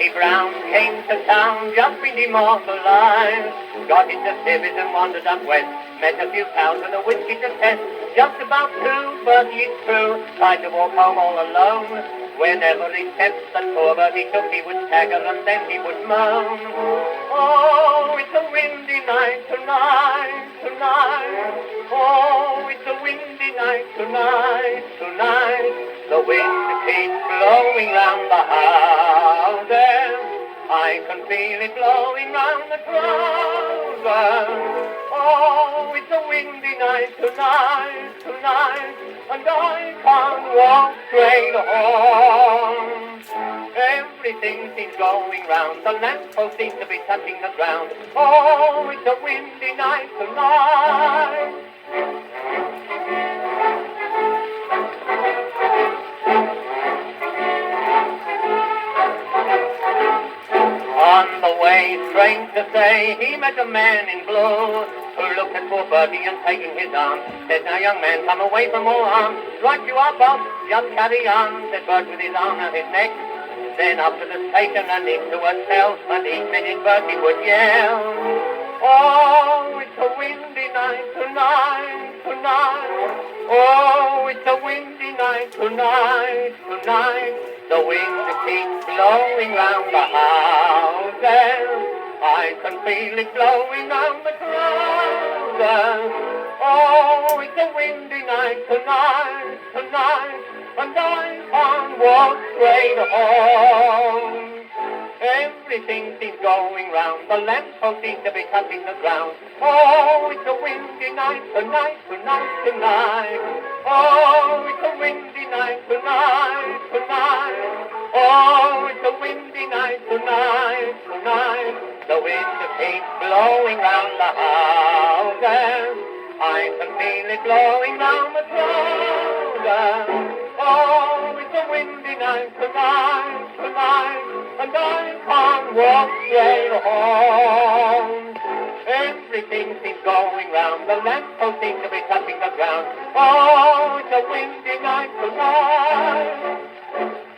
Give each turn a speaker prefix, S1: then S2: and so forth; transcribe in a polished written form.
S1: Betty Brown came to town, just been demoralized. Got into civvies and wandered up west. Met a few pals with a whiskey to test. Just about two, but it's true. Tried to walk home all alone. Whenever he stepped the cover he took, he would stagger and then he would moan. Oh, it's a windy night tonight, tonight. Oh, it's a windy night tonight, tonight. The wind keeps blowing round the houses. I can feel it blowing round the trousers. Oh, it's a windy night tonight, tonight, and I can't walk straight home. Everything seems going round, the lamppost seems to be touching the ground. Oh, it's a windy night tonight. On the way, strange to say, he met a man in blue who looked at poor Bertie and taking his arm, said, "Now, young man, come away from all harm. Right you are, boss, just carry on," said Bert with his arm around his neck. Then up to the station and into a cell, and each minute Bertie would yell, "Oh, it's a windy night tonight, tonight. Oh, it's a windy night tonight, tonight. The wind keeps blowing round the houses. I can feel it blowing round the trousers. Oh, it's a windy night tonight, tonight, and I can't walk straight home." Everything seems going round, the lamppost seems to be touching the ground. Oh, it's a windy night tonight, tonight, tonight. Oh, it's a windy night tonight, tonight. Oh, it's a windy night tonight, tonight. The wind keeps blowing round the houses. I can feel it blowing round the trousers. Oh, it's a windy night tonight, tonight, and I can't walk straight home. Everything seems going round, the lamppost seems to be touching the ground. Oh, it's a windy night tonight.